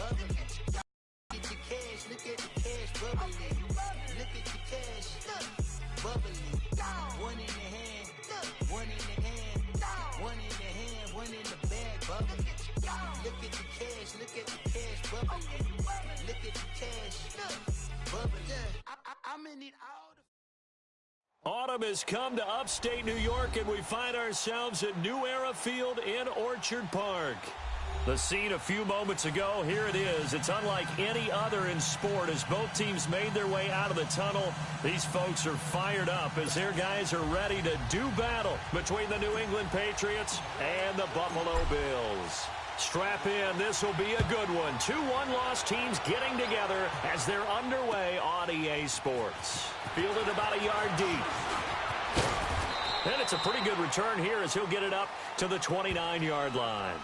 Look at your cash, look at the cash bubbling. Look at your cash, bubbling. One in the hand, one in the hand, one in the hand, one in the bag, bubbling. Look at the cash, look at the cash bubbling. Look at the cash, bubbling. I'm in it all. Autumn has come to upstate New York, and we find ourselves at New Era Field in Orchard Park. The scene a few moments ago, here it is. It's unlike any other in sport as both teams made their way out of the tunnel. These folks are fired up as their guys are ready to do battle between the New England Patriots and the Buffalo Bills. Strap in, this will be a good one. 2 one-loss teams getting together as they're underway on EA Sports. Fielded about a yard deep. And it's a pretty good return here as he'll get it up to the 29-yard line.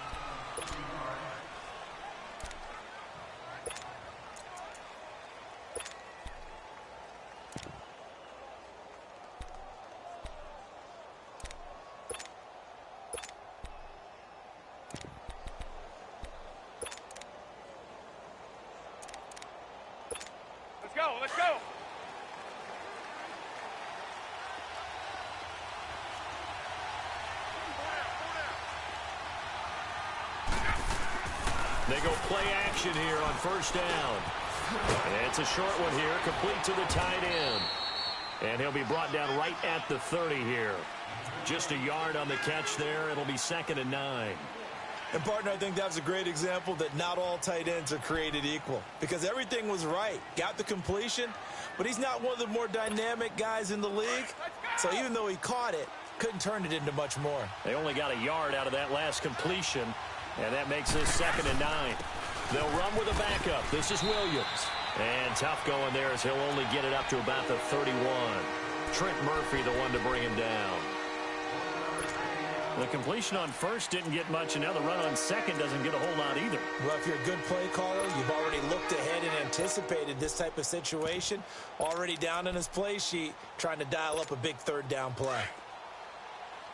Let's go. They go play action here on first down. And it's a short one here, complete to the tight end. And he'll be brought down right at the 30 here. Just a yard on the catch there. It'll be 2nd and 9. And, partner, I think that's a great example that not all tight ends are created equal. Because everything was right. Got the completion, but he's not one of the more dynamic guys in the league. So even though he caught it, couldn't turn it into much more. They only got a yard out of that last completion, and that makes this 2nd and 9. They'll run with a backup. This is Williams. And tough going there as he'll only get it up to about the 31. Trent Murphy, the one to bring him down. The completion on first didn't get much, and now the run on second doesn't get a whole lot either. Well, if you're a good play caller, you've already looked ahead and anticipated this type of situation. Already down in his play sheet, trying to dial up a big 3rd down play.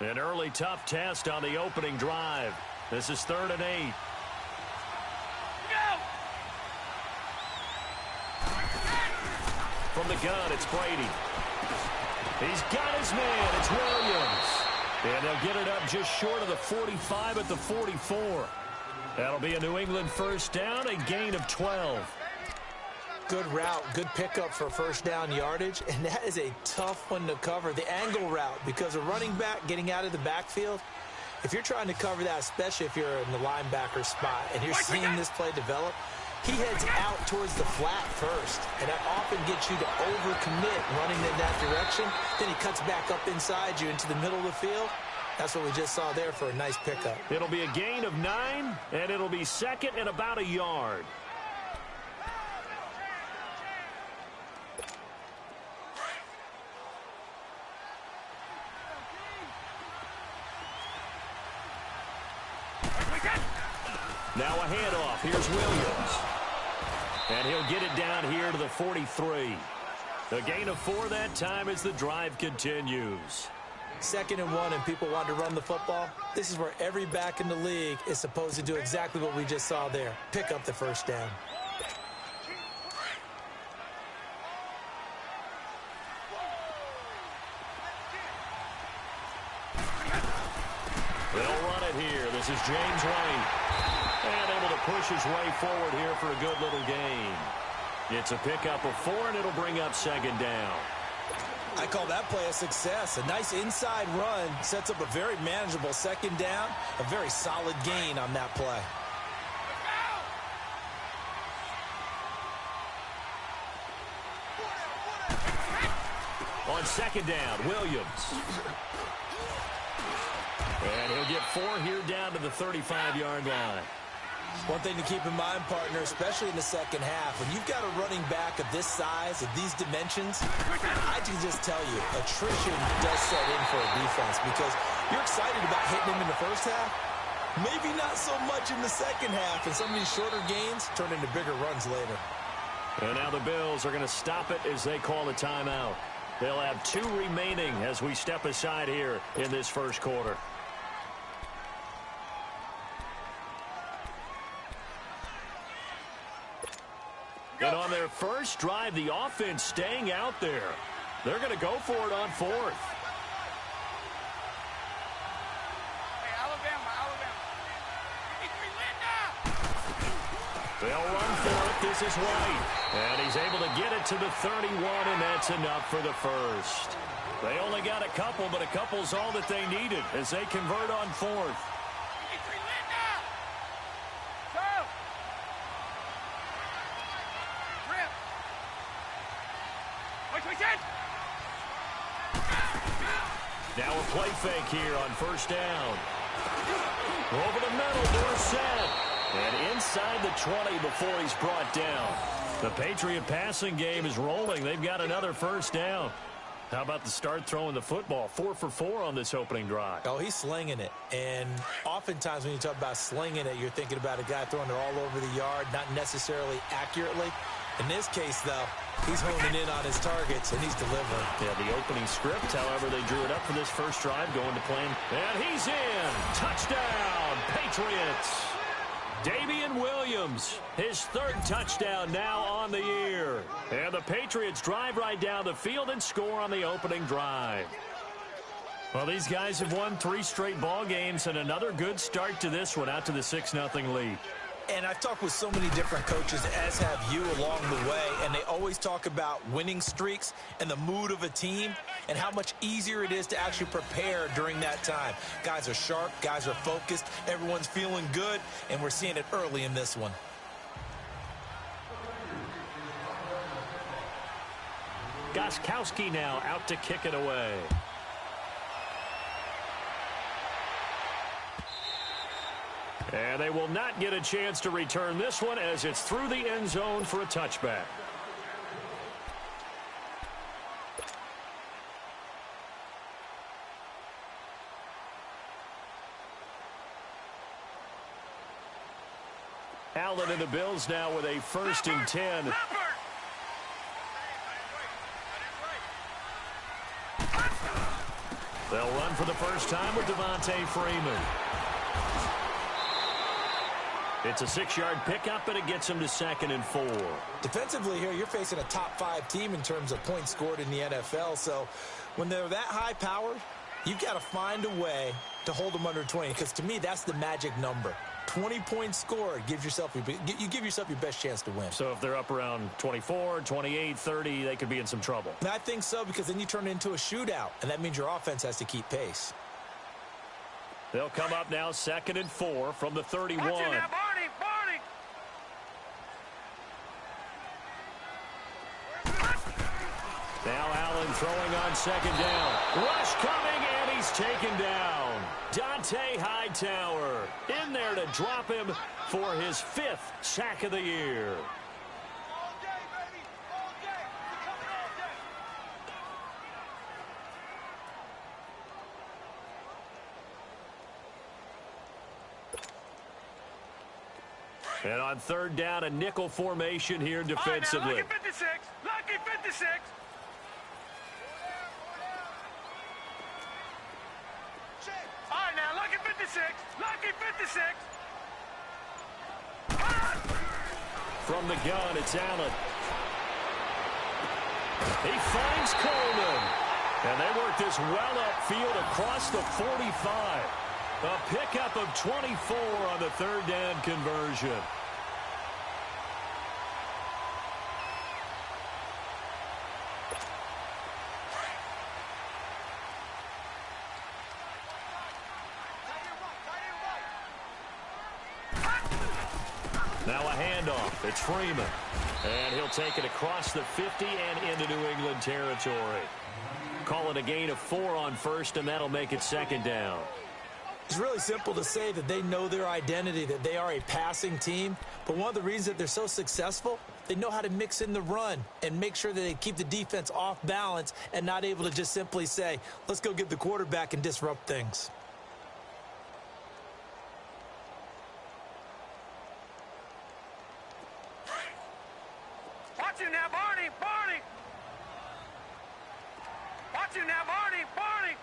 An early tough test on the opening drive. This is 3rd and 8. From the gun, it's Brady. He's got his man. It's Williams. And they'll get it up just short of the 45 at the 44. That'll be a New England first down, a gain of 12. Good route, good pickup for first down yardage, and that is a tough one to cover. The angle route, because a running back getting out of the backfield, if you're trying to cover that, especially if you're in the linebacker spot and you're seeing this play develop, he heads out towards the flat first, and that often gets you to overcommit running in that direction. Then he cuts back up inside you into the middle of the field. That's what we just saw there for a nice pickup. It'll be a gain of 9, and it'll be 2nd and about a yard. Now a handoff. Here's Williams. And he'll get it down here to the 43. A gain of 4 that time as the drive continues. 2nd and 1, and people want to run the football. This is where every back in the league is supposed to do exactly what we just saw there. Pick up the first down. They'll run it here. This is James White. And able to push his way forward here for a good little gain. It's a pickup of 4, and it'll bring up 2nd down. I call that play a success. A nice inside run sets up a very manageable 2nd down. A very solid gain on that play. On 2nd down, Williams. And he'll get 4 here down to the 35-yard line. One thing to keep in mind, partner, especially in the second half, when you've got a running back of this size, of these dimensions, I can just tell you, attrition does set in for a defense because you're excited about hitting him in the first half. Maybe not so much in the second half, and some of these shorter gains turn into bigger runs later. And now the Bills are going to stop it as they call a timeout. They'll have 2 remaining as we step aside here in this first quarter. And on their first drive, the offense staying out there. They're going to go for it on fourth. Hey, Alabama. They'll run for it. This is White. And he's able to get it to the 31, and that's enough for the first. They only got a couple, but a couple's all that they needed as they convert on fourth. Now a play fake here on first down. Over the middle, Dorsett. And inside the 20 before he's brought down. The Patriot passing game is rolling. They've got another first down. How about the start throwing the football? 4 for 4 on this opening drive. Oh, he's slinging it. And oftentimes when you talk about slinging it, you're thinking about a guy throwing it all over the yard, not necessarily accurately. In this case, though, he's honing in on his targets, and he's delivering. Yeah, the opening script, however, they drew it up for this first drive, going to plan. And he's in. Touchdown, Patriots. Damian Williams, his third touchdown now on the year. And the Patriots drive right down the field and score on the opening drive. Well, these guys have won 3 straight ball games, and another good start to this one, out to the 6-0 lead. And I've talked with so many different coaches, as have you, along the way, and they always talk about winning streaks and the mood of a team and how much easier it is to actually prepare during that time. Guys are sharp, guys are focused, everyone's feeling good, and we're seeing it early in this one. Gostkowski now out to kick it away. And they will not get a chance to return this one as it's through the end zone for a touchback. Allen and the Bills now with a 1st and 10. They'll run for the first time with Devontae Freeman. It's a 6-yard pickup, and it gets him to 2nd and 4. Defensively here, you're facing a top 5 team in terms of points scored in the NFL. So when they're that high powered, you've got to find a way to hold them under 20. Because to me, that's the magic number. 20 points scored, you give yourself your best chance to win. So if they're up around 24, 28, 30, they could be in some trouble. And I think so, because then you turn it into a shootout, and that means your offense has to keep pace. They'll come up now 2nd and 4 from the 31. Barney! Now Allen throwing on 2nd down. Rush coming, and he's taken down. Dante Hightower in there to drop him for his 5th sack of the year. And on 3rd down, a nickel formation here defensively. Lucky 56. Lucky 56. All right, now, lucky 56. Lucky 56. From the gun, it's Allen. He finds Coleman. And they work this well upfield across the 45. A pickup of 24 on the 3rd down conversion. Now a handoff. It's Freeman. And he'll take it across the 50 and into New England territory. Call it a gain of 4 on 1st, and that'll make it 2nd down. It's really simple to say that they know their identity, that they are a passing team. But one of the reasons that they're so successful, they know how to mix in the run and make sure that they keep the defense off balance and not able to just simply say, let's go get the quarterback and disrupt things. Watch him now, Barney. Barney. Watch him now, Barney. Barney.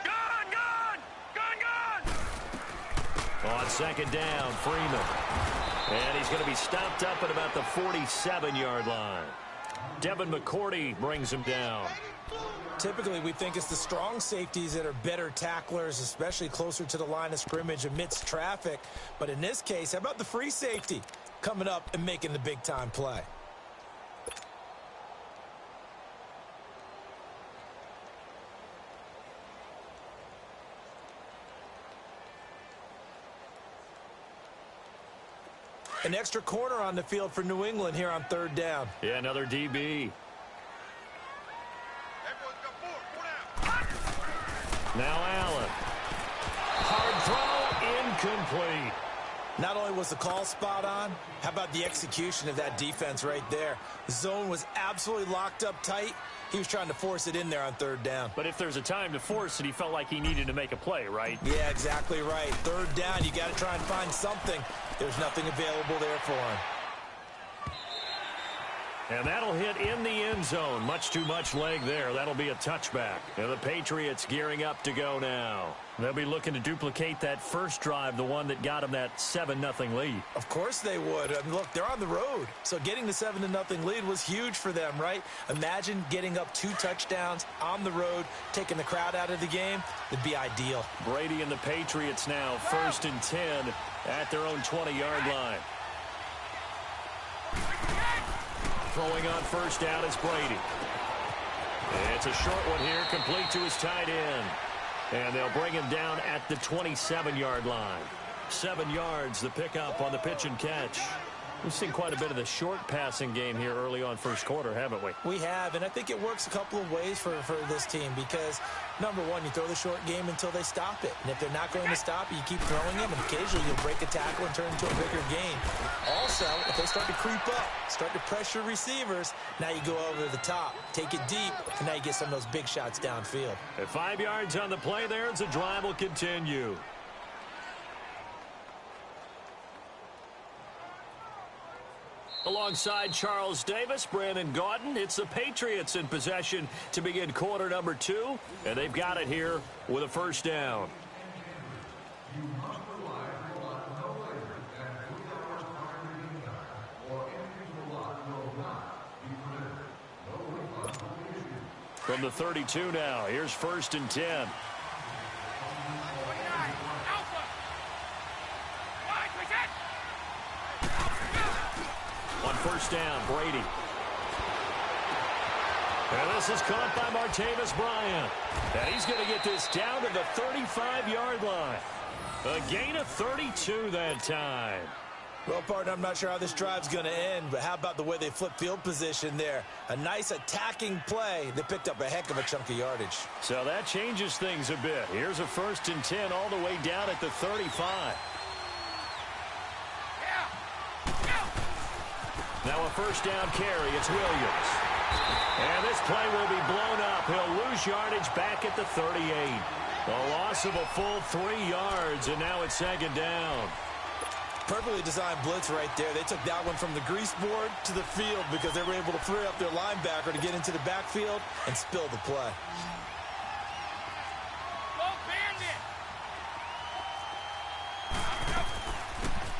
Gun, gun. Gun, gun. On second down, Freeman. And he's going to be stopped up at about the 47-yard line. Devin McCourty brings him down. Typically, we think it's the strong safeties that are better tacklers, especially closer to the line of scrimmage amidst traffic. But in this case, how about the free safety coming up and making the big-time play? An extra corner on the field for New England here on third down. Yeah, another DB. Now Allen. Hard throw, incomplete. Not only was the call spot on, how about the execution of that defense right there? The zone was absolutely locked up tight. He was trying to force it in there on third down. But if there's a time to force it, he felt like he needed to make a play, right? Yeah, exactly right. Third down, you got to try and find something. There's nothing available there for him. And that'll hit in the end zone. Much too much leg there. That'll be a touchback. And the Patriots gearing up to go now. They'll be looking to duplicate that first drive, the one that got them that 7-0 lead. Of course they would. I mean, look, they're on the road. So getting the 7-0 lead was huge for them, right? Imagine getting up 2 touchdowns on the road, taking the crowd out of the game. It'd be ideal. Brady and the Patriots now 1st and 10 at their own 20-yard line. Throwing on first down is Brady. It's a short one here, complete to his tight end. And they'll bring him down at the 27-yard line. 7 yards, the pickup on the pitch and catch. We've seen quite a bit of the short passing game here early on first quarter, haven't we? We have, and I think it works a couple of ways for this team because, number one, you throw the short game until they stop it. And if they're not going to stop it, you keep throwing it, and occasionally you'll break a tackle and turn into a bigger game. Also, if they start to creep up, start to pressure receivers, now you go over the top, take it deep, and now you get some of those big shots downfield. At 5 yards on the play there, the drive will continue. Alongside Charles Davis, Brandon Gaudin, it's the Patriots in possession to begin quarter number 2, and they've got it here with a first down. From the 32 now, here's 1st and 10. On first down, Brady. And this is caught by Martavis Bryant. And he's going to get this down to the 35-yard line. A gain of 32 that time. Well, partner, I'm not sure how this drive's going to end, but how about the way they flip field position there? A nice attacking play that picked up a heck of a chunk of yardage. So that changes things a bit. Here's a 1st and 10 all the way down at the 35. Now a first down carry. It's Williams. And this play will be blown up. He'll lose yardage back at the 38. A loss of a full 3 yards, and now it's 2nd down. Perfectly designed blitz right there. They took that one from the grease board to the field because they were able to free up their linebacker to get into the backfield and spill the play.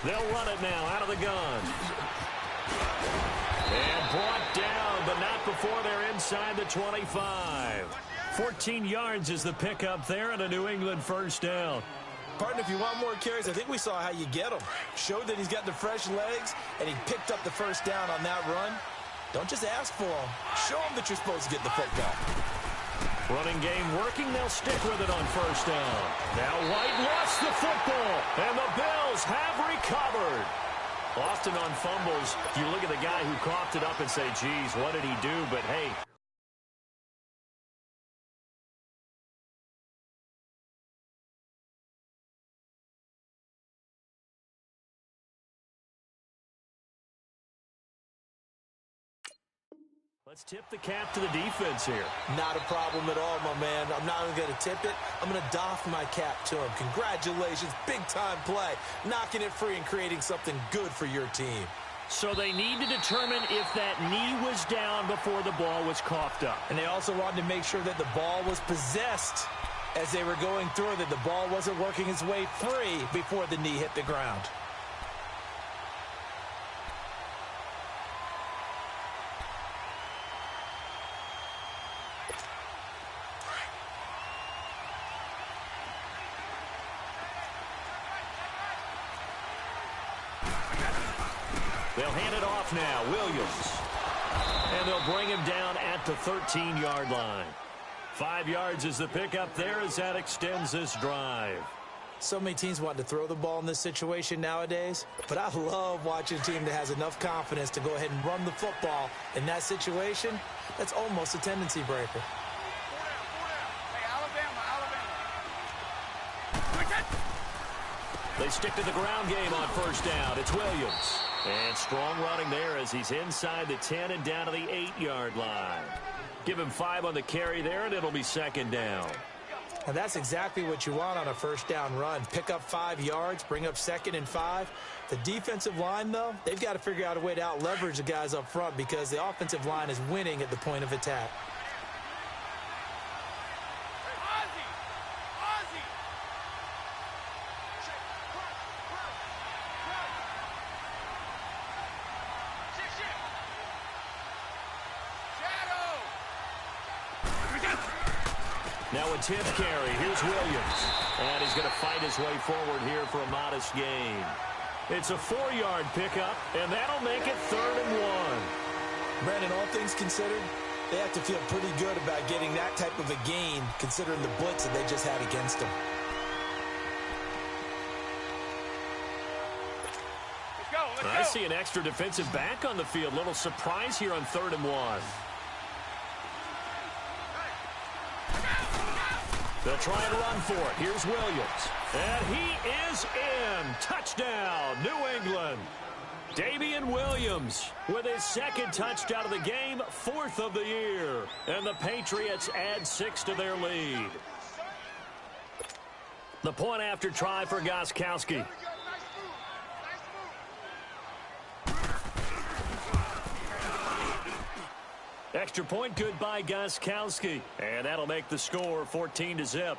They'll run it now out of the gun. And brought down, but not before they're inside the 25. 14 yards is the pickup there and a New England first down. Partner, if you want more carries, I think we saw how you get them. Showed that he's got the fresh legs, and he picked up the first down on that run. Don't just ask for them. Show them that you're supposed to get the football. Running game working. They'll stick with it on first down. Now White lost the football, and the Bills have recovered. Often on fumbles, you look at the guy who coughed it up and say, geez, what did he do? But, hey, let's tip the cap to the defense here. Not a problem at all, my man. I'm not even going to tip it. I'm going to doff my cap to him. Congratulations. Big-time play. Knocking it free and creating something good for your team. So they need to determine if that knee was down before the ball was coughed up. And they also wanted to make sure that the ball was possessed. as they were going through that the ball wasn't working its way free before the knee hit the ground. They'll hand it off now, Williams. And they'll bring him down at the 13-yard line. 5 yards is the pickup there as that extends this drive. So many teams want to throw the ball in this situation nowadays, but I love watching a team that has enough confidence to go ahead and run the football in that situation. That's almost a tendency breaker. They stick to the ground game on first down. It's Williams. And strong running there as he's inside the 10 and down to the 8-yard line. Give him 5 on the carry there, and it'll be second down. And that's exactly what you want on a first down run. Pick up 5 yards, bring up 2nd and 5. The defensive line, though, they've got to figure out a way to out-leverage the guys up front because the offensive line is winning at the point of attack. Now a 10th carry. Here's Williams. And he's going to fight his way forward here for a modest gain. It's a 4-yard pickup, and that'll make it 3rd and 1. Brandon, all things considered, they have to feel pretty good about getting that type of a gain considering the blitz that they just had against them. Let's go. I see an extra defensive back on the field. Little surprise here on 3rd and 1. They'll try and run for it. Here's Williams. And he is in. Touchdown, New England. Damian Williams with his 2nd touchdown of the game, 4th of the year. And the Patriots add 6 to their lead. The point after try for Gostkowski. Extra point good by Gostkowski. And that'll make the score 14-0.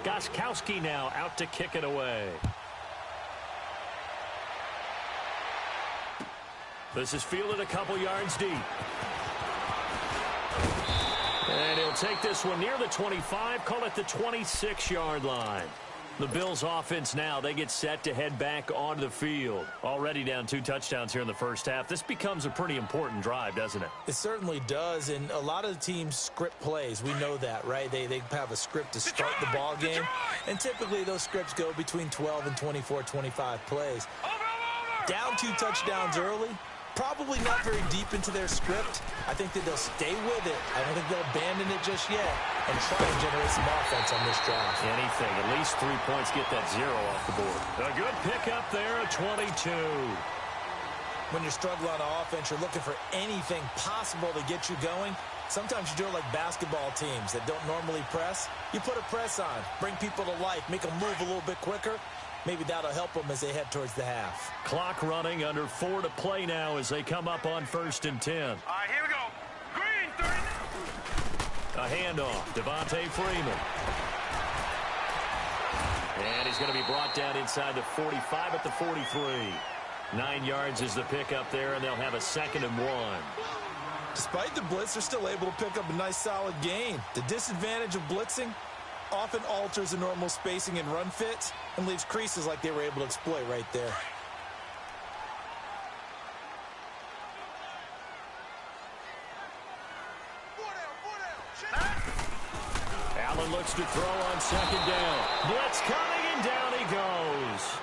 Gostkowski now out to kick it away. This is fielded a couple yards deep. And he'll take this one near the 25, call it the 26-yard line. The Bills offense now, they get set to head back onto the field. Already down 2 touchdowns here in the first half. This becomes a pretty important drive, doesn't it? It certainly does, and a lot of the teams script plays. We know that, right? They have a script to start the ball game, and typically those scripts go between 12 and 24, 25 plays. Down 2 touchdowns early. Probably not very deep into their script. I think that they'll stay with it. I don't think they'll abandon it just yet and try and generate some offense on this drive. Anything. At least 3 points, get that 0 off the board. A good pickup there at 22. When you're struggling on offense, you're looking for anything possible to get you going. Sometimes you do it like basketball teams that don't normally press. You put a press on, bring people to life, make them move a little bit quicker. Maybe that'll help them as they head towards the half. Clock running, under 4 to play now as they come up on 1st and 10. All right, here we go. Green, 30. A handoff, Devontae Freeman. And he's going to be brought down inside the 45 at the 43. 9 yards is the pickup there, and they'll have a 2nd and 1. Despite the blitz, they're still able to pick up a nice solid gain. The disadvantage of blitzing often alters the normal spacing and run fits and leaves creases like they were able to exploit right there. Allen looks to throw on 2nd down. Blitz coming, and down he goes.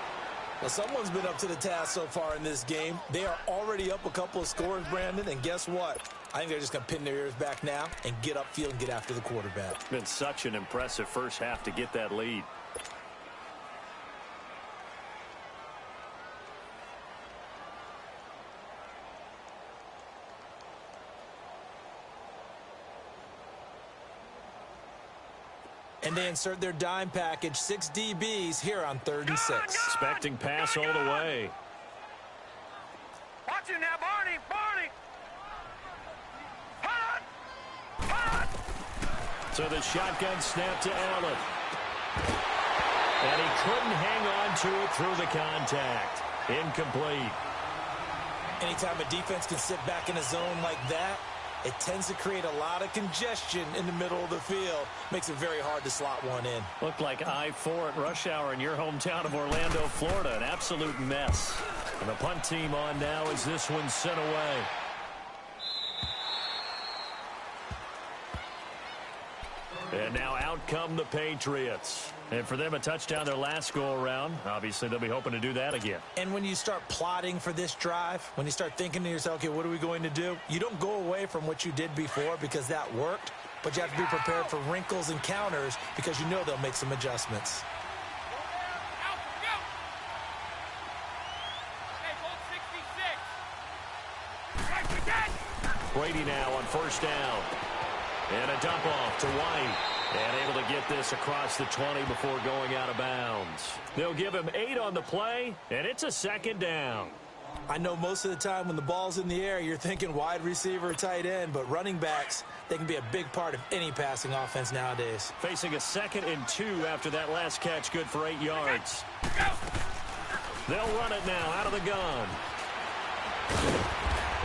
Well, someone's been up to the task so far in this game. They are already up a couple of scores, Brandon, and guess what? I think they're just going to pin their ears back now and get upfield and get after the quarterback. Been such an impressive first half to get that lead. And they insert their dime package, 6 DBs here on 3rd and 6. Expecting pass all the way. Watch it now, Barney. Barney. Hot. Hot. So the shotgun snap to Allen. And he couldn't hang on to it through the contact. Incomplete. Anytime a defense can sit back in a zone like that, it tends to create a lot of congestion in the middle of the field. Makes it very hard to slot one in. Looked like I-4 at rush hour in your hometown of Orlando, Florida. An absolute mess. And the punt team on now as this one's sent away. And now out come the Patriots. And for them, a touchdown their last go-around. Obviously, they'll be hoping to do that again. And when you start plotting for this drive, when you start thinking to yourself, okay, what are we going to do? You don't go away from what you did before because that worked, but you have to be prepared for wrinkles and counters because you know they'll make some adjustments. Brady now on first down. And a dump off to White. And able to get this across the 20 before going out of bounds. They'll give him 8 on the play, and it's a second down. I know most of the time when the ball's in the air, you're thinking wide receiver, tight end, but running backs, they can be a big part of any passing offense nowadays. Facing a 2nd and 2 after that last catch, good for 8 yards. They'll run it now out of the gun.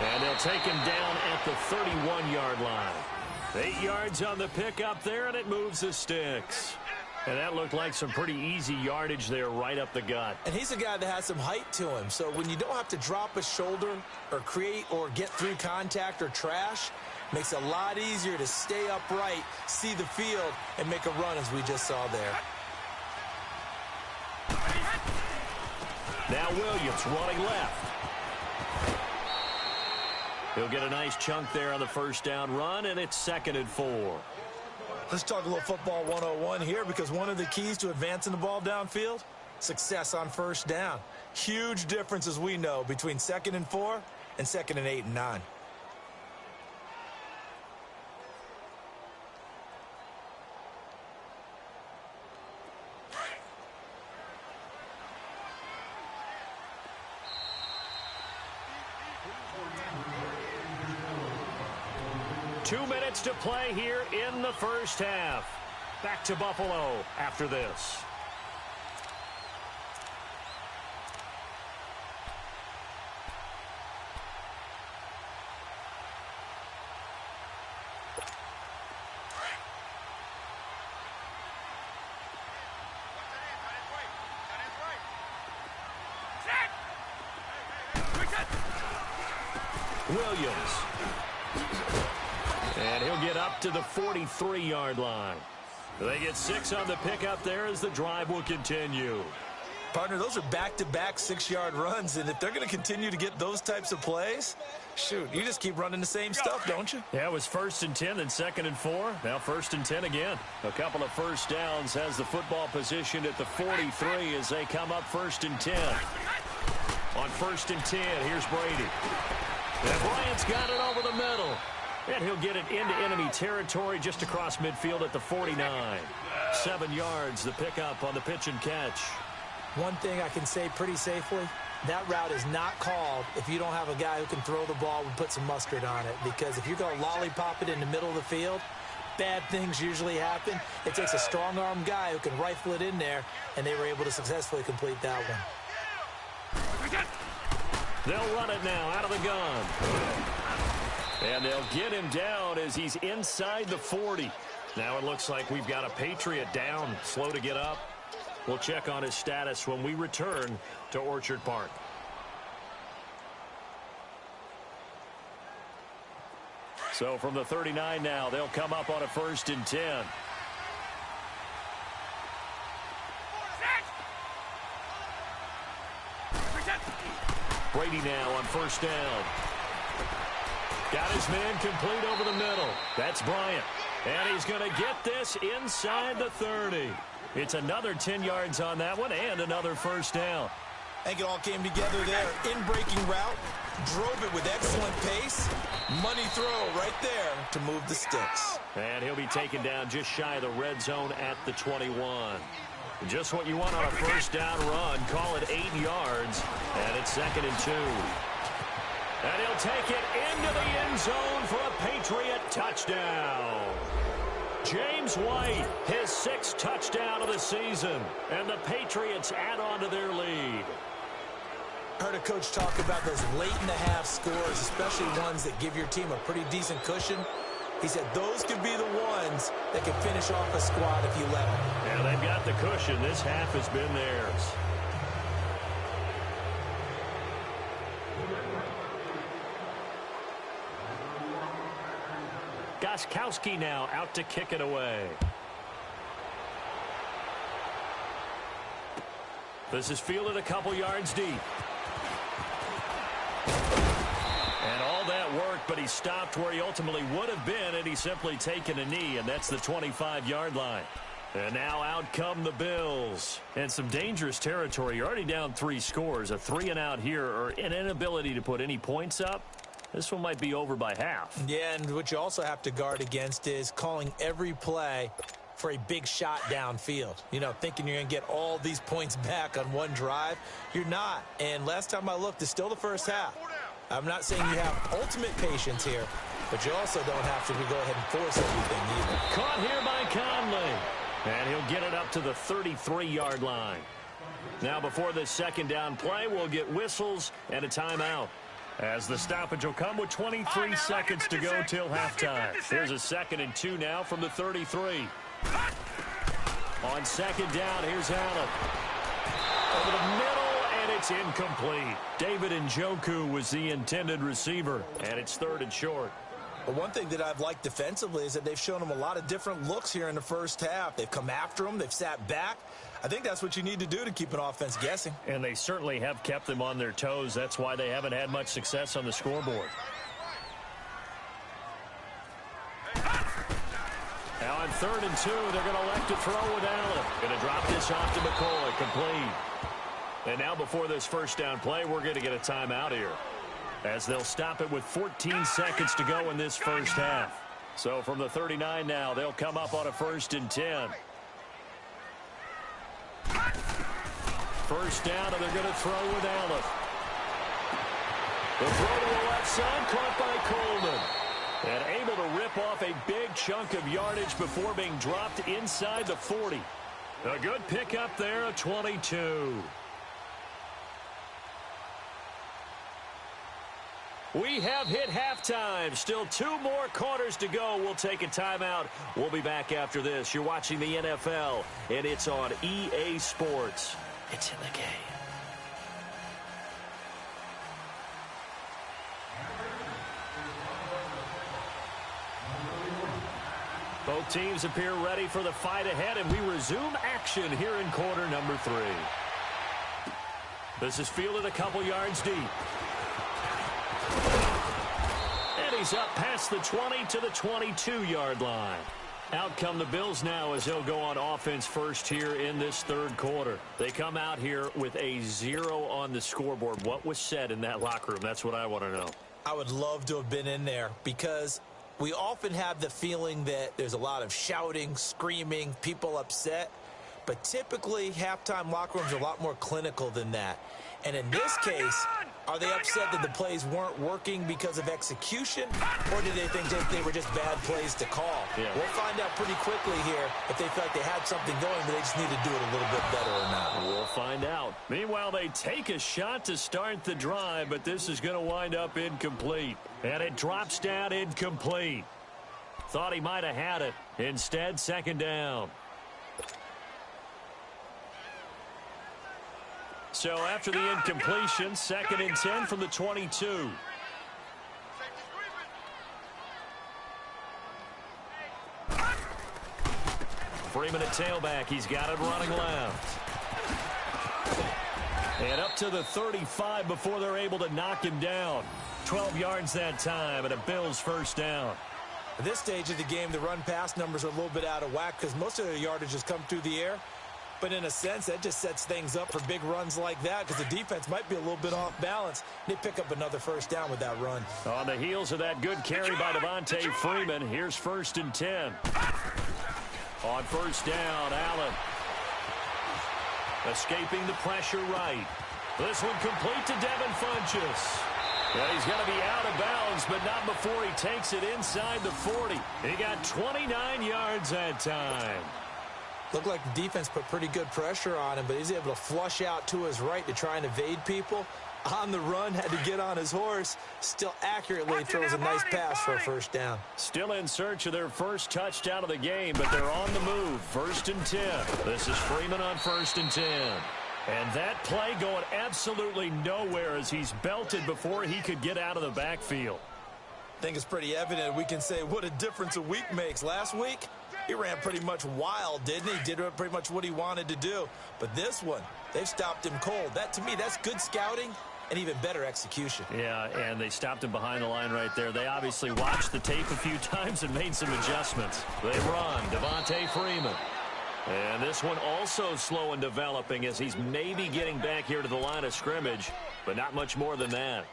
And they'll take him down at the 31-yard line. 8 yards on the pickup there, and it moves the sticks. And that looked like some pretty easy yardage there right up the gut. And he's a guy that has some height to him, so when you don't have to drop a shoulder or create or get through contact or trash, makes it a lot easier to stay upright, see the field, and make a run as we just saw there. Now Williams running left. He'll get a nice chunk there on the first down run, and it's 2nd and 4. Let's talk a little football 101 here because one of the keys to advancing the ball downfield, success on first down. Huge difference, as we know, between 2nd and 4 and 2nd and 8 and 9. Two minutes to play here in the first half. Back to Buffalo after this. Williams. And he'll get up to the 43-yard line. They get 6 on the pickup there as the drive will continue. Partner, those are back-to-back 6-yard runs, and if they're going to continue to get those types of plays, shoot, you just keep running the same stuff, don't you? Yeah, it was 1st and 10, then 2nd and 4. Now 1st and 10 again. A couple of first downs, has the football positioned at the 43 as they come up 1st and 10. On 1st and 10, here's Brady. And Bryant's got it over the middle. And he'll get it into enemy territory just across midfield at the 49. 7 yards, the pickup on the pitch and catch. One thing I can say pretty safely, that route is not called if you don't have a guy who can throw the ball and put some mustard on it. Because if you're going to lollipop it in the middle of the field, bad things usually happen. It takes a strong-arm guy who can rifle it in there, and they were able to successfully complete that one. They'll run it now out of the gun. And they'll get him down as he's inside the 40. Now it looks like we've got a Patriot down, slow to get up. We'll check on his status when we return to Orchard Park. So from the 39 now, they'll come up on a 1st and 10. Brady now on 1st down. Got his man complete over the middle. That's Bryant. And he's going to get this inside the 30. It's another 10 yards on that one and another 1st down. I think it all came together there. In-breaking route, drove it with excellent pace. Money throw right there to move the sticks. And he'll be taken down just shy of the red zone at the 21. Just what you want on a first down run. Call it 8 yards, and it's 2nd and 2. And he'll take it into the end zone for a Patriot touchdown. James White, his 6th touchdown of the season, and the Patriots add on to their lead. Heard a coach talk about those late-in-the-half scores, especially ones that give your team a pretty decent cushion. He said those could be the ones that can finish off a squad if you let them. Yeah, they've got the cushion. This half has been theirs. Gostkowski now out to kick it away. This is fielded a couple yards deep. And all that work, but he stopped where he ultimately would have been had he simply taken a knee, and that's the 25-yard line. And now out come the Bills. And some dangerous territory. You're already down 3 scores. A 3-and-out here, or an inability to put any points up. This one might be over by half. Yeah, and what you also have to guard against is calling every play for a big shot downfield. You know, thinking you're going to get all these points back on one drive. You're not. And last time I looked, it's still the first half. I'm not saying you have ultimate patience here, but you also don't have to go ahead and force everything either. Caught here by Conley. And he'll get it up to the 33-yard line. Now before this second down play, we'll get whistles and a timeout, as the stoppage will come with 23 seconds to go till halftime. Here's a 2nd and 2 now from the 33. On 2nd down, here's Allen. Over the middle, and it's incomplete. David Njoku was the intended receiver, and it's 3rd and short. But one thing that I've liked defensively is that they've shown him a lot of different looks here in the first half. They've come after him. They've sat back. I think that's what you need to do to keep an offense guessing. And they certainly have kept them on their toes. That's why they haven't had much success on the scoreboard. Now on 3rd and 2, they're going to elect to throw with Allen. Going to drop this off to McCoy, complete. And now before this first down play, we're going to get a timeout here, as they'll stop it with 14 seconds to go in this first half. So from the 39 now, they'll come up on a 1st and 10. First down, and they're going to throw with Allen. The throw to the left side, caught by Coleman. And able to rip off a big chunk of yardage before being dropped inside the 40. A good pickup there, a 22. We have hit halftime. Still 2 more quarters to go. We'll take a timeout. We'll be back after this. You're watching the NFL, and it's on EA Sports. It's in the game. Both teams appear ready for the fight ahead, and we resume action here in quarter number 3. This is fielded a couple yards deep. And he's up past the 20 to the 22-yard line. Out come the Bills now as they'll go on offense first here in this 3rd quarter. They come out here with a 0 on the scoreboard. What was said in that locker room? That's what I want to know. I would love to have been in there, because we often have the feeling that there's a lot of shouting, screaming, people upset. But typically, halftime locker rooms are a lot more clinical than that. And in this case, are they upset that the plays weren't working because of execution, or did they think that they were just bad plays to call? Yeah. We'll find out pretty quickly here if they felt like they had something going, but they just need to do it a little bit better or not. We'll find out. Meanwhile, they take a shot to start the drive, but this is going to wind up incomplete. And it drops down incomplete. Thought he might have had it. Instead, 2nd down. So after the incompletion, 2nd and 10 from the 22. Freeman at tailback. He's got it running left. And up to the 35 before they're able to knock him down. 12 yards that time, and a Bills first down. At this stage of the game, the run-pass numbers are a little bit out of whack because most of their yardage has come through the air. But in a sense, that just sets things up for big runs like that because the defense might be a little bit off balance. They pick up another first down with that run. On the heels of that good carry by Devontae Freeman, here's 1st and 10. On first down, Allen. Escaping the pressure right. This one complete to Devin Funchess. And he's going to be out of bounds, but not before he takes it inside the 40. He got 29 yards that time. Looked like the defense put pretty good pressure on him, but he's able to flush out to his right to try and evade people. On the run, had to get on his horse. Still accurately throws a nice pass for a first down. Still in search of their first touchdown of the game, but they're on the move. 1st and 10. This is Freeman on 1st and 10. And that play going absolutely nowhere as he's belted before he could get out of the backfield. I think it's pretty evident. We can say what a difference a week makes. Last week, he ran pretty much wild, didn't he? Did pretty much what he wanted to do. But this one, they've stopped him cold. That, to me, that's good scouting and even better execution. Yeah, and they stopped him behind the line right there. They obviously watched the tape a few times and made some adjustments. They run, Devontae Freeman. And this one also slow in developing as he's maybe getting back here to the line of scrimmage, but not much more than that.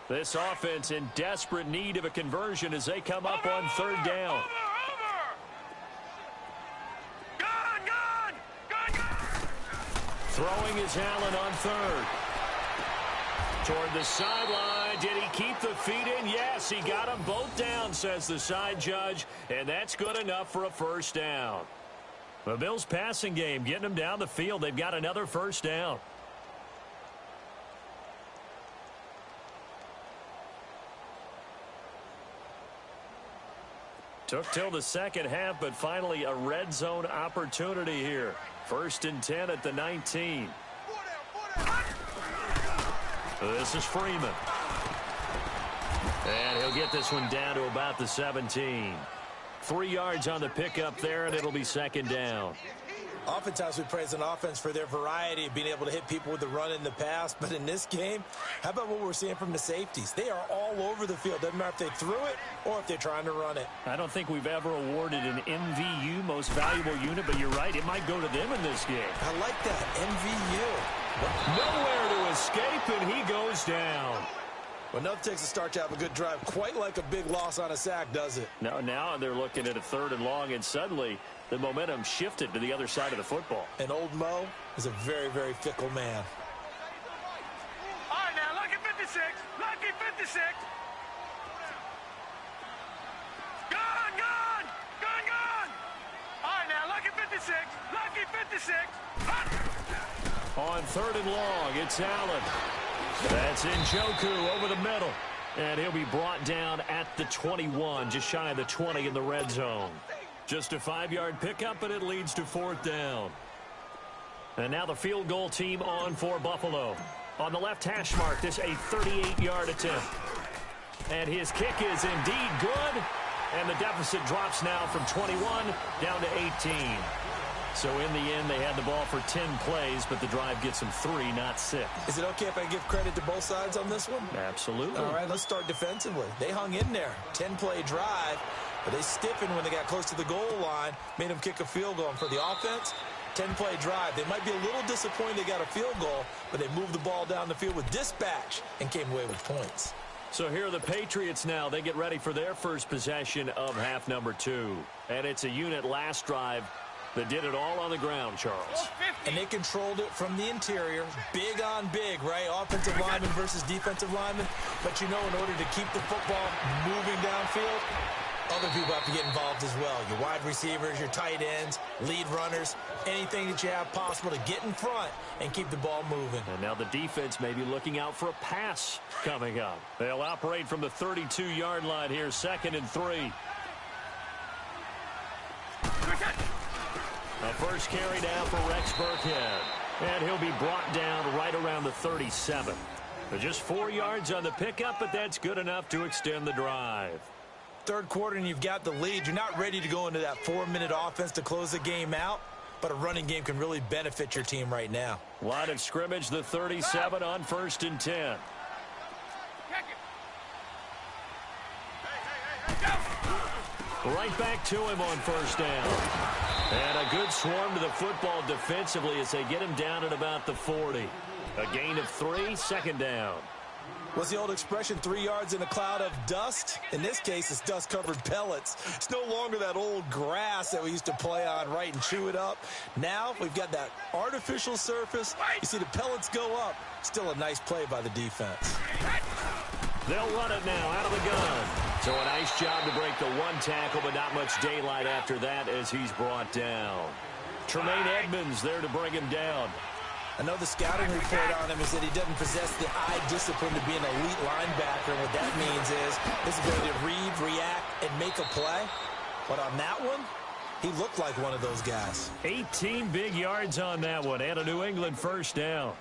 This offense in desperate need of a conversion as they come up on 3rd down. Throwing is Allen on 3rd. Toward the sideline. Did he keep the feet in? Yes, he got them both down, says the side judge, and that's good enough for a first down. The Bills' passing game getting them down the field. They've got another first down. Took till the second half, but finally a red zone opportunity here. 1st and 10 at the 19. This is Freeman. And he'll get this one down to about the 17. 3 yards on the pickup there, and it'll be 2nd down. Oftentimes we praise an offense for their variety of being able to hit people with the run in the pass. But in this game, how about what we're seeing from the safeties? They are all over the field. Doesn't matter if they threw it or if they're trying to run it. I don't think we've ever awarded an MVU, most valuable unit, but you're right. It might go to them in this game. I like that, MVU. Nowhere to escape, and he goes down. Well, enough takes a start to have a good drive. Quite like a big loss on a sack, does it? Now they're looking at a 3rd and long, and suddenly the momentum shifted to the other side of the football. And old Mo is a very, very fickle man. All right, now, lucky 56. Lucky 56. Gone, gone. Gone, gone. All right, now, lucky 56. Lucky 56. On 3rd and long, it's Allen. That's Njoku over the middle. And he'll be brought down at the 21, just shy of the 20 in the red zone. Just a 5-yard pickup, but it leads to 4th down. And now the field goal team on for Buffalo. On the left hash mark, this a 38-yard attempt. And his kick is indeed good. And the deficit drops now from 21 down to 18. So in the end, they had the ball for 10 plays, but the drive gets them 3, not 6. Is it okay if I give credit to both sides on this one? Absolutely. All right, let's start defensively. They hung in there. 10-play drive, but they stiffened when they got close to the goal line, made them kick a field goal. And for the offense, 10-play drive. They might be a little disappointed they got a field goal, but they moved the ball down the field with dispatch and came away with points. So here are the Patriots now. They get ready for their first possession of half number 2. And it's a unit last drive that did it all on the ground, Charles. And they controlled it from the interior. Big on big, right? Offensive lineman versus defensive lineman. But you know, in order to keep the football moving downfield, other people have to get involved as well. Your wide receivers, your tight ends, lead runners, anything that you have possible to get in front and keep the ball moving. And now the defense may be looking out for a pass coming up. They'll operate from the 32-yard line here, 2nd and 3. A first carry down for Rex Burkhead. And he'll be brought down right around the 37. Just 4 yards on the pickup, but that's good enough to extend the drive. Third quarter and you've got the lead. You're not ready to go into that 4-minute offense to close the game out. but a running game can really benefit your team right now. Line of scrimmage, the 37 on 1st and 10. Right back to him on 1st down. And a good swarm to the football defensively as they get him down at about the 40. A gain of 3, 2nd down. What's the old expression, 3 yards in a cloud of dust? In this case, it's dust-covered pellets. It's no longer that old grass that we used to play on, right, and chew it up. Now we've got that artificial surface. You see the pellets go up. Still a nice play by the defense. They'll run it now out of the gun. So a nice job to break the 1 tackle, but not much daylight after that as he's brought down. Tremaine Edmonds there to bring him down. I know the scouting report on him is that he doesn't possess the eye discipline to be an elite linebacker. And what that means is his ability to read, react, and make a play. But on that one, he looked like one of those guys. 18 big yards on that one and a New England 1st down.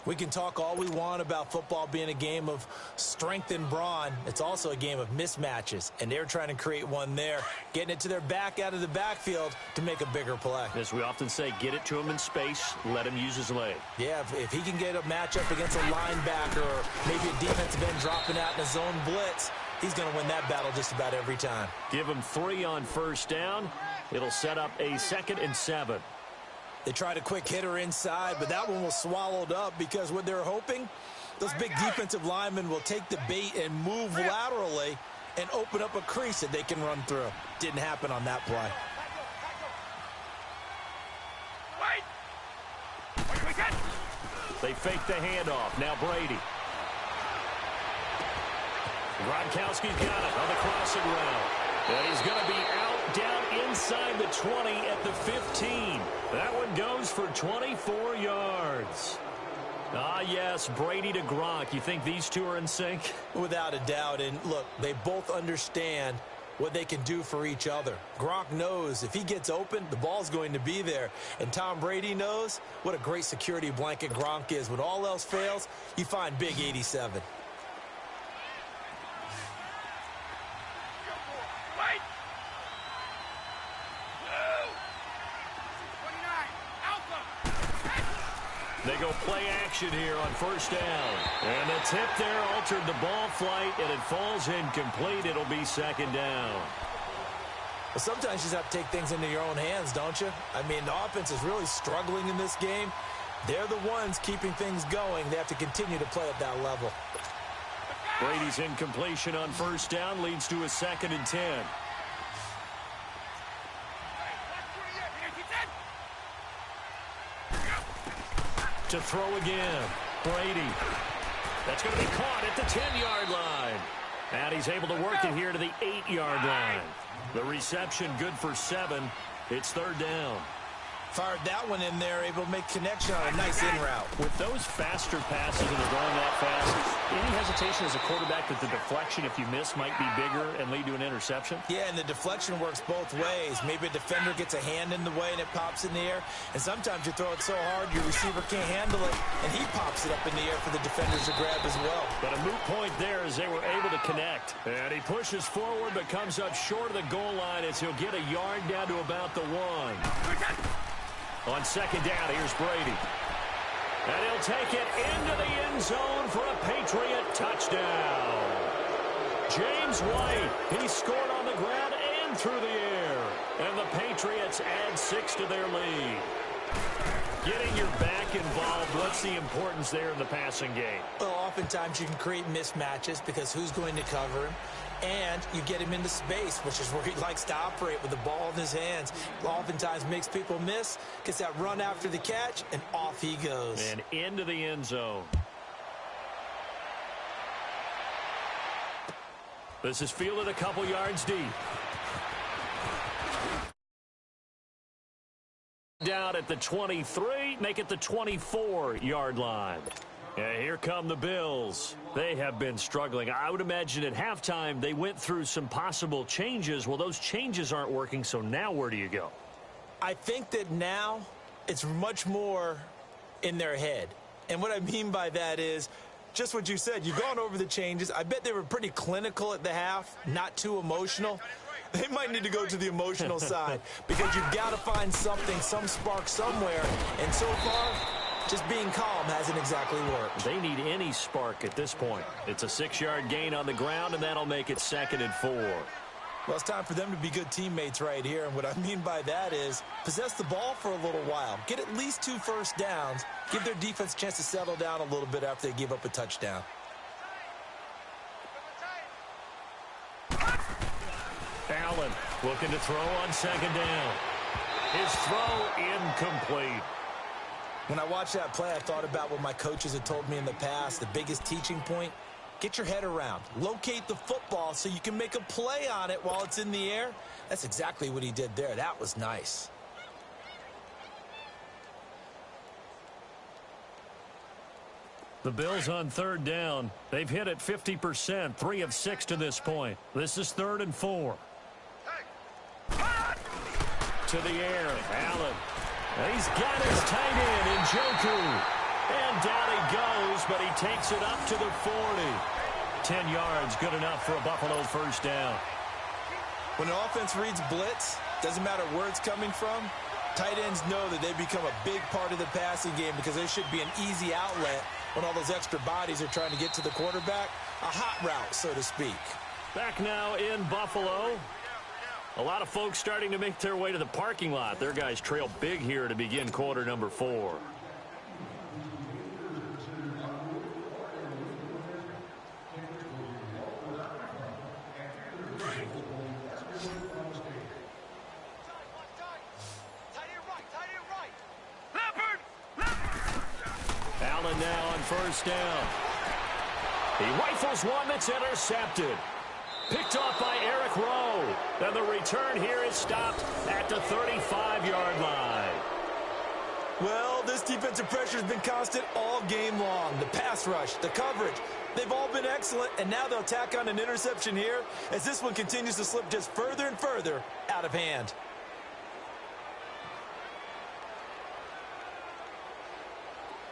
We can talk all we want about football being a game of strength and brawn. It's also a game of mismatches, and they're trying to create one there, getting it to their back out of the backfield to make a bigger play. As we often say, get it to him in space, let him use his leg. Yeah, if he can get a matchup against a linebacker or maybe a defensive end dropping out in a zone blitz, he's going to win that battle just about every time. Give him 3 on 1st down. It'll set up a 2nd and 7. They tried a quick hitter inside, but that one was swallowed up because what they're hoping, those big defensive linemen will take the bait and move laterally and open up a crease that they can run through. Didn't happen on that play. They fake the handoff. Now Brady. Gronkowski's got it on the crossing route. And he's going to be out down inside the 20 at the 15. That one goes for 24 yards. Ah, yes, Brady to Gronk. You think these two are in sync? Without a doubt. And, look, they both understand what they can do for each other. Gronk knows if he gets open, the ball's going to be there. And Tom Brady knows what a great security blanket Gronk is. When all else fails, you find Big 87. They go play action here on 1st down. And the tip there altered the ball flight, and it falls incomplete. It'll be 2nd down. Well, sometimes you just have to take things into your own hands, don't you? I mean, the offense is really struggling in this game. They're the ones keeping things going. They have to continue to play at that level. Brady's incompletion on 1st down leads to a 2nd and 10. To throw again. Brady. That's going to be caught at the 10-yard line. And he's able to work it here to the 8-yard line. The reception good for 7. It's 3rd down. Fired that one in there, able to make connection on a nice in route. With those faster passes and they're going that fast, any hesitation as a quarterback that the deflection, if you miss, might be bigger and lead to an interception? Yeah, and the deflection works both ways. Maybe a defender gets a hand in the way and it pops in the air. And sometimes you throw it so hard your receiver can't handle it, and he pops it up in the air for the defenders to grab as well. But a moot point there as they were able to connect. And he pushes forward but comes up short of the goal line as he'll get a yard down to about the 1. On 2nd down, here's Brady. And he'll take it into the end zone for a Patriot touchdown. James White, he scored on the ground and through the air. And the Patriots add 6 to their lead. Getting your back involved, what's the importance there in the passing game? Well, oftentimes you can create mismatches because who's going to cover him? And you get him into space, which is where he likes to operate with the ball in his hands. Oftentimes makes people miss, gets that run after the catch, and off he goes. And into the end zone. This is fielded a couple yards deep. Down at the 23, make it the 24-yard line. And here come the Bills. They have been struggling. I would imagine at halftime they went through some possible changes. Well, those changes aren't working, so now where do you go? I think that now it's much more in their head. And what I mean by that is just what you said. You've gone over the changes. I bet they were pretty clinical at the half, not too emotional. They might need to go to the emotional side because you've got to find something, some spark somewhere. And so far, just being calm hasn't exactly worked. They need any spark at this point. It's a 6-yard gain on the ground, and that'll make it 2nd and 4. Well, it's time for them to be good teammates right here. And what I mean by that is possess the ball for a little while. Get at least 2 first downs. Give their defense a chance to settle down a little bit after they give up a touchdown. Allen looking to throw on 2nd down. His throw incomplete. When I watched that play, I thought about what my coaches had told me in the past. The biggest teaching point, get your head around. Locate the football so you can make a play on it while it's in the air. That's exactly what he did there. That was nice. The Bills on 3rd down. They've hit it 50%, 3 of 6 to this point. This is 3rd and 4. To the air, Allen. He's got his tight end in Njoku. And down he goes, but he takes it up to the 40. 10 yards, good enough for a Buffalo first down. When an offense reads blitz, doesn't matter where it's coming from, tight ends know that they become a big part of the passing game because they should be an easy outlet when all those extra bodies are trying to get to the quarterback. A hot route, so to speak. Back now in Buffalo. A lot of folks starting to make their way to the parking lot. Their guys trail big here to begin quarter number 4. Allen now on first down. He rifles one that's intercepted. Picked off by Eric Rowe. And the return here is stopped at the 35-yard line. Well, this defensive pressure has been constant all game long. The pass rush, the coverage, they've all been excellent, and now they'll tack on an interception here as this one continues to slip just further and further out of hand.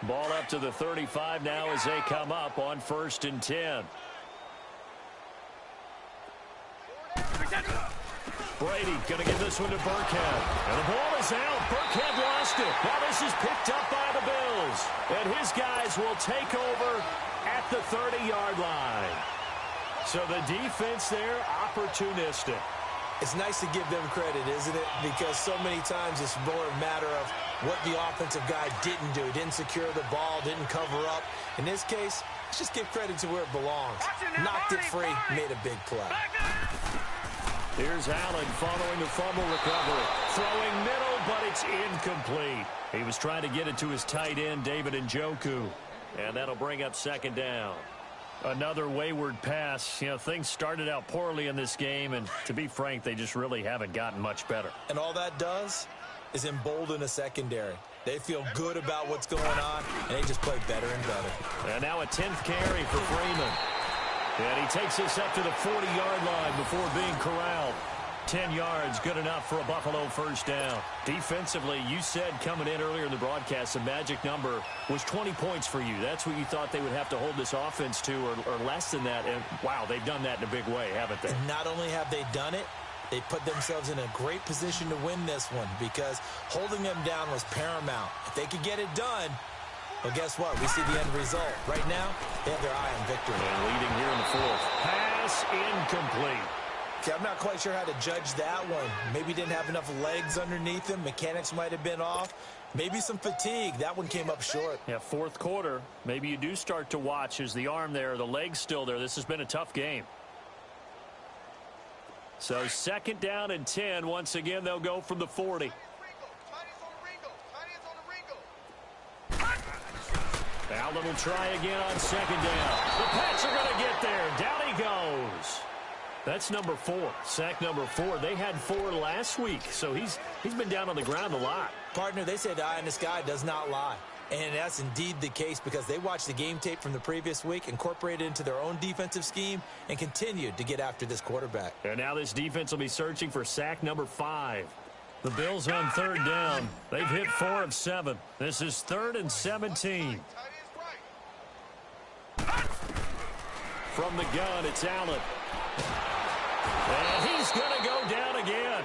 Ball up to the 35 now as they come up on 1st and 10. Brady going to give this one to Burkhead. And the ball is out. Burkhead lost it. Now this is picked up by the Bills. And his guys will take over at the 30-yard line. So the defense there, opportunistic. It's nice to give them credit, isn't it? Because so many times it's more a matter of what the offensive guy didn't do. Didn't secure the ball, didn't cover up. In this case, let's just give credit to where it belongs. Knocked it free, made a big play. Here's Allen following the fumble recovery. Throwing middle, but it's incomplete. He was trying to get it to his tight end, David Njoku. And that'll bring up 2nd down. Another wayward pass. You know, things started out poorly in this game, and to be frank, they just really haven't gotten much better. And all that does is embolden a secondary. They feel good about what's going on, and they just play better and better. And now a 10th carry for Freeman. And he takes this up to the 40-yard line before being corralled. 10 yards, good enough for a Buffalo first down. Defensively, you said coming in earlier in the broadcast, the magic number was 20 points for you. That's what you thought they would have to hold this offense to, or less than that. And, wow, they've done that in a big way, haven't they? And not only have they done it, they put themselves in a great position to win this one because holding them down was paramount. If they could get it done, well, guess what? We see the end result. Right now, they have their eye on victory. And leading here in the 4th. Pass incomplete. Okay, I'm not quite sure how to judge that one. Maybe didn't have enough legs underneath him. Mechanics might have been off. Maybe some fatigue. That one came up short. Yeah, 4th quarter. Maybe you do start to watch as the arm there, the leg's still there. This has been a tough game. So 2nd down and 10. Once again, they'll go from the 40. Allen will try again on 2nd down. The Pats are going to get there. Down he goes. That's number 4. Sack number 4. They had 4 last week, so he's been down on the ground a lot. Partner, they say the eye in the sky does not lie. And that's indeed the case because they watched the game tape from the previous week, incorporated it into their own defensive scheme, and continued to get after this quarterback. And now this defense will be searching for sack number 5. The Bills on 3rd down. They've hit 4 of 7. This is 3rd and 17. From the gun, it's Allen. And he He's going to go down again.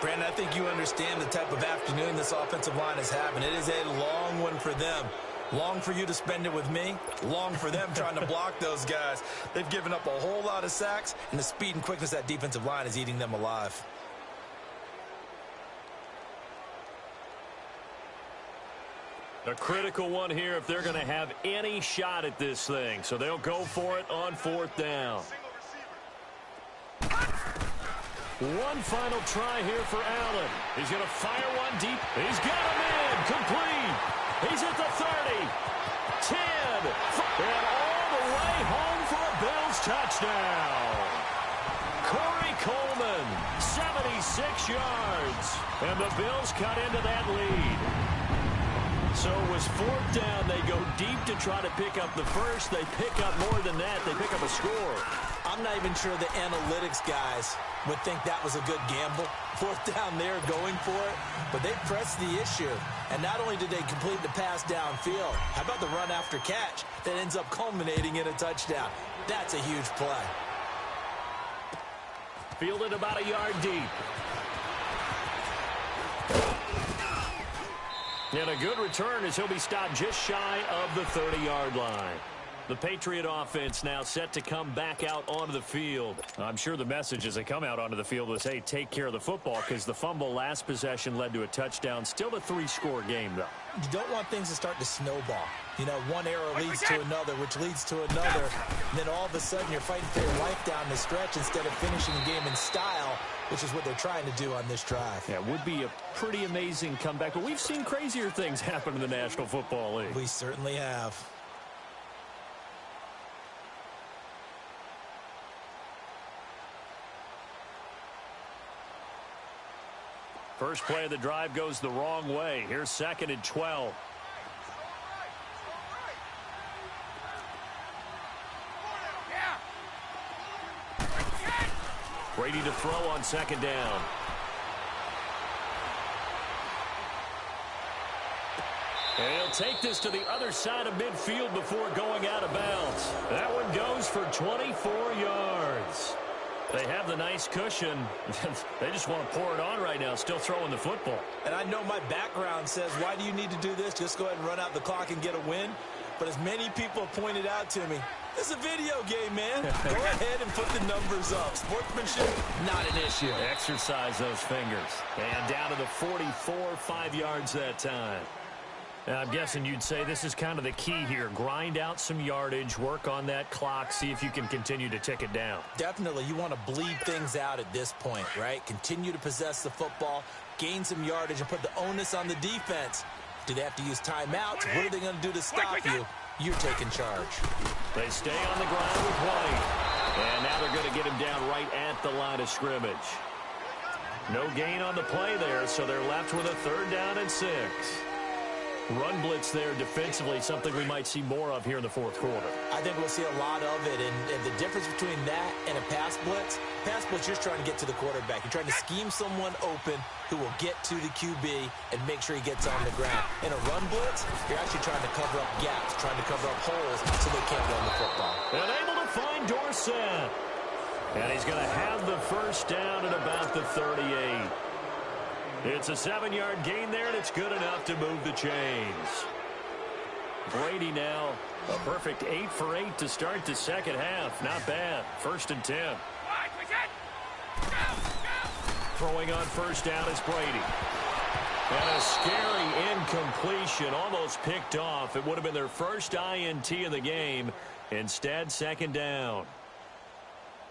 Brandon, I think you understand the type of afternoon this offensive line is having. It is a long one for them. Long for you to spend it with me. Long for them trying to block those guys. They've given up a whole lot of sacks, and the speed and quickness of that defensive line is eating them alive. A critical one here if they're going to have any shot at this thing. So they'll go for it on 4th down. One final try here for Allen. He's going to fire one deep. He's got him in. Complete. He's at the 30. 10. And all the way home for a Bills touchdown. Corey Coleman, 76 yards. And the Bills cut into that lead. So it was 4th down. They go deep to try to pick up the first. They pick up more than that. They pick up a score. I'm not even sure the analytics guys would think that was a good gamble. 4th down there going for it. But they pressed the issue. And not only did they complete the pass downfield, how about the run after catch that ends up culminating in a touchdown? That's a huge play. Fielded about a yard deep. And a good return as he'll be stopped just shy of the 30-yard line. The Patriot offense now set to come back out onto the field. I'm sure the message as they come out onto the field was, hey, take care of the football, because the fumble last possession led to a touchdown. Still a 3-score game, though. You don't want things to start to snowball. You know, one error leads to another, which leads to another. And then all of a sudden you're fighting for your life down the stretch instead of finishing the game in style, which is what they're trying to do on this drive. Yeah, it would be a pretty amazing comeback. But we've seen crazier things happen in the National Football League. We certainly have. First play of the drive goes the wrong way. Here's 2nd and 12. Brady to throw on 2nd down. And he'll take this to the other side of midfield before going out of bounds. That one goes for 24 yards. They have the nice cushion. They just want to pour it on right now, still throwing the football. And I know my background says, why do you need to do this? Just go ahead and run out the clock and get a win. But as many people have pointed out to me, this is a video game, man. Go ahead and put the numbers up. Sportsmanship, not an issue. Exercise those fingers. And down to the 44, 5 yards that time. Now, I'm guessing you'd say this is kind of the key here. Grind out some yardage, work on that clock, see if you can continue to tick it down. Definitely. You want to bleed things out at this point, right? Continue to possess the football, gain some yardage, and put the onus on the defense. Do they have to use timeouts? What are they going to do to stop you? You're taking charge. They stay on the ground with White. And now they're going to get him down right at the line of scrimmage. No gain on the play there, so they're left with a 3rd down and 6. Run blitz there defensively, something we might see more of here in the 4th quarter. I think we'll see a lot of it, and the difference between that and a pass blitz, you're trying to get to the quarterback. You're trying to scheme someone open who will get to the QB and make sure he gets on the ground. In a run blitz, you're actually trying to cover up gaps, trying to cover up holes so they can't run the football. And able to find Dorsett. And he's going to have the 1st down at about the 38. It's a 7-yard gain there, and it's good enough to move the chains. Brady now a perfect 8 for 8 to start the 2nd half. Not bad. 1st and 10. Throwing on 1st down is Brady. And a scary incompletion, almost picked off. It would have been their first INT of the game. Instead, 2nd down.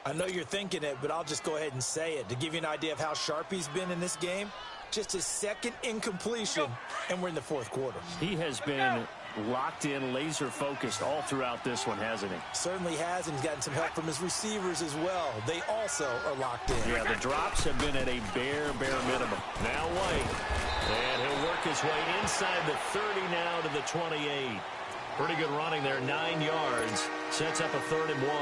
I know you're thinking it, but I'll just go ahead and say it. To give you an idea of how sharp he's been in this game, just his 2nd incompletion, and we're in the 4th quarter. He has been locked in, laser-focused all throughout this one, hasn't he? Certainly has, and he's gotten some help from his receivers as well. They also are locked in. Yeah, the drops have been at a bare minimum. Now White, and he'll work his way inside the 30 now to the 28. Pretty good running there, 9 yards. Sets up a 3rd and 1.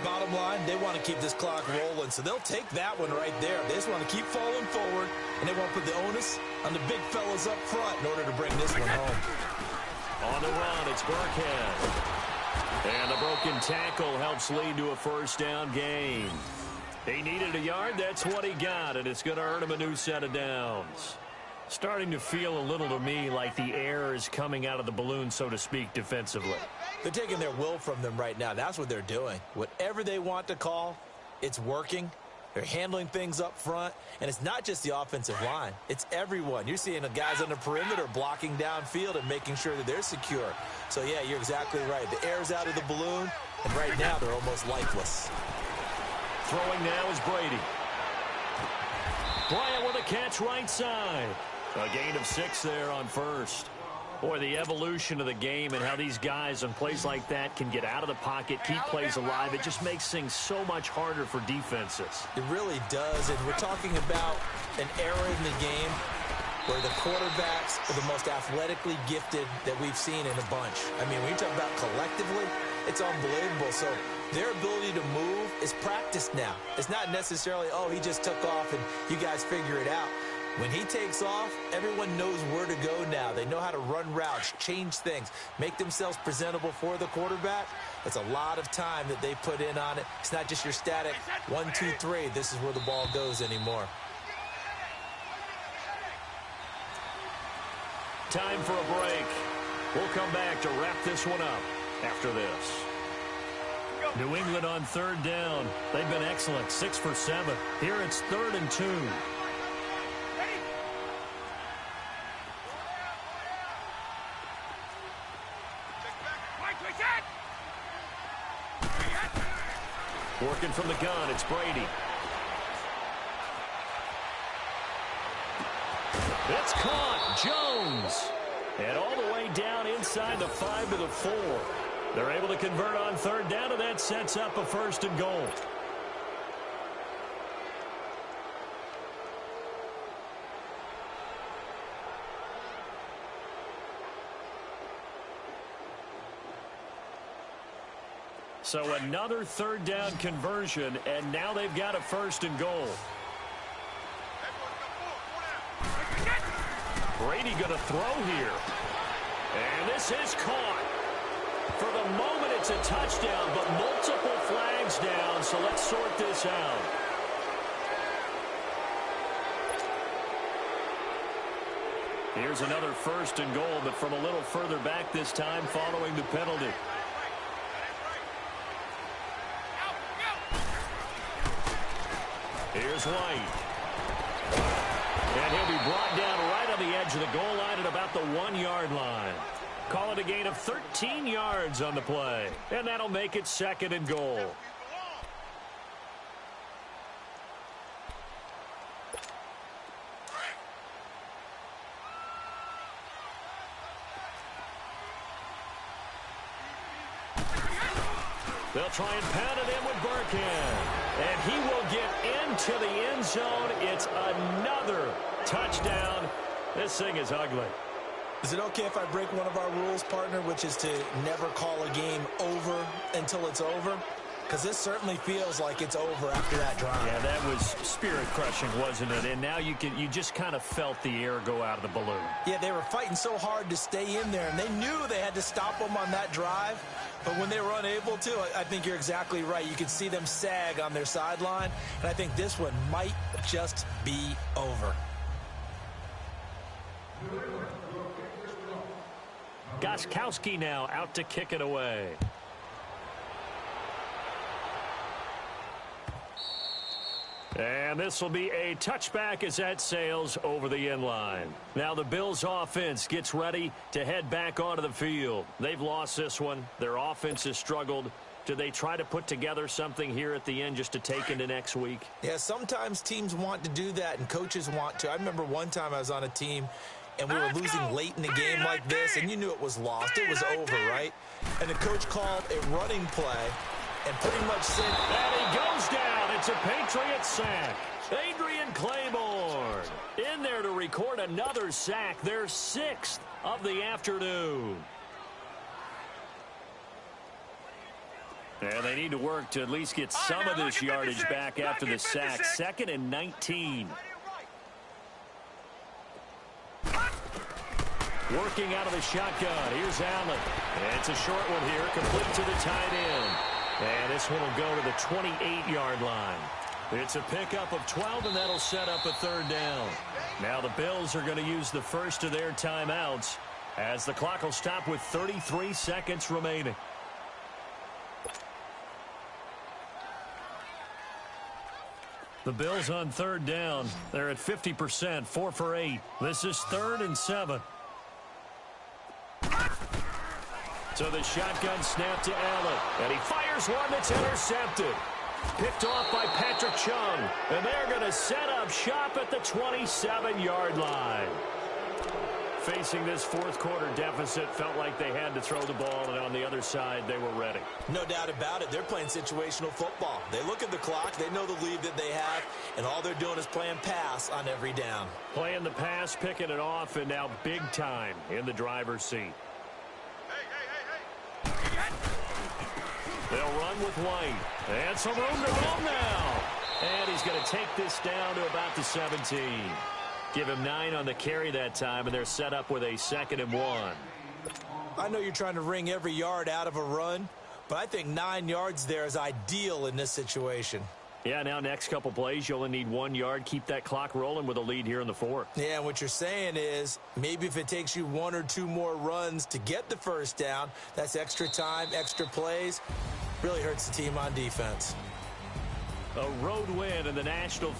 Bottom line, they want to keep this clock rolling, so they'll take that one right there. They just want to keep falling forward, and they want to put the onus on the big fellas up front in order to bring this one home. On the run, it's Burkhead. And the broken tackle helps lead to a first down gain. He needed a yard. That's what he got, and it's going to earn him a new set of downs. Starting to feel a little to me like the air is coming out of the balloon, so to speak, defensively. They're taking their will from them right now. That's what they're doing. Whatever they want to call, it's working. They're handling things up front, and it's not just the offensive line. It's everyone. You're seeing the guys on the perimeter blocking downfield and making sure that they're secure. So, yeah, you're exactly right. The air's out of the balloon, and right now they're almost lifeless. Throwing now is Brady. Bryant with a catch right side. A gain of 6 there on first. Boy, the evolution of the game and how these guys on plays like that can get out of the pocket, keep plays alive, it just makes things so much harder for defenses. It really does, and we're talking about an era in the game where the quarterbacks are the most athletically gifted that we've seen in a bunch. I mean, when you talk about collectively, it's unbelievable. So their ability to move is practiced now. It's not necessarily, oh, he just took off and you guys figure it out. When he takes off, everyone knows where to go now. They know how to run routes, change things, make themselves presentable for the quarterback. It's a lot of time that they put in on it. It's not just your static 1, 2, 3. This is where the ball goes anymore. Time for a break. We'll come back to wrap this one up after this. New England on third down. They've been excellent, 6 for 7. Here it's 3rd and 2. Working from the gun, it's Brady. It's caught, Jones. And all the way down inside the 5 to the 4. They're able to convert on third down, and that sets up a 1st and goal. So another 3rd down conversion, and now they've got a 1st and goal. Brady going to throw here. And this is caught. For the moment, it's a touchdown, but multiple flags down, so let's sort this out. Here's another 1st and goal, but from a little further back this time following the penalty. Here's White. And he'll be brought down right on the edge of the goal line at about the 1-yard line. Call it a gain of 13 yards on the play. And that'll make it 2nd and goal. They'll try and pound it in with Burkhead. And he will get into the end zone. It's another touchdown. This thing is ugly. Is it okay if I break one of our rules, partner, which is to never call a game over until it's over? Because this certainly feels like it's over after that drive. Yeah, that was spirit-crushing, wasn't it? And now you just kind of felt the air go out of the balloon. Yeah, they were fighting so hard to stay in there, and they knew they had to stop them on that drive. But when they were unable to, I think you're exactly right. You could see them sag on their sideline, and I think this one might just be over. Gostkowski now out to kick it away. And this will be a touchback as that sails over the end line. Now the Bills offense gets ready to head back onto the field. They've lost this one. Their offense has struggled. Do they try to put together something here at the end just to take into next week? Yeah, sometimes teams want to do that and coaches want to. I remember one time I was on a team and we were losing late in the game like this, and you knew it was lost. It was over, right? And the coach called a running play and pretty much said, and he goes down. It's a Patriot sack. Adrian Claiborne in there to record another sack, their 6th of the afternoon. And they need to work to at least get some of this yardage back after the sack. 2nd and 19. Working out of the shotgun. Here's Allen. And it's a short one here, complete to the tight end. And this one will go to the 28-yard line. It's a pickup of 12, and that'll set up a third down. Now the Bills are going to use the first of their timeouts as the clock will stop with 33 seconds remaining. The Bills on third down. They're at 50%, 4 for 8. This is 3rd and 7. So the shotgun snap to Allen, and he fires one that's intercepted. Picked off by Patrick Chung, and they're going to set up shop at the 27-yard line. Facing this fourth quarter deficit, felt like they had to throw the ball, and on the other side, they were ready. No doubt about it. They're playing situational football. They look at the clock, they know the lead that they have, and all they're doing is playing pass on every down. Playing the pass, picking it off, and now big time in the driver's seat. They'll run with White. And some room to roam now. And he's going to take this down to about the 17. Give him 9 on the carry that time, and they're set up with a 2nd and 1. I know you're trying to wring every yard out of a run, but I think 9 yards there is ideal in this situation. Yeah, now next couple plays, you only need 1 yard. Keep that clock rolling with a lead here in the 4th. Yeah, and what you're saying is maybe if it takes you 1 or 2 more runs to get the first down, that's extra time, extra plays. Really hurts the team on defense. A road win in the National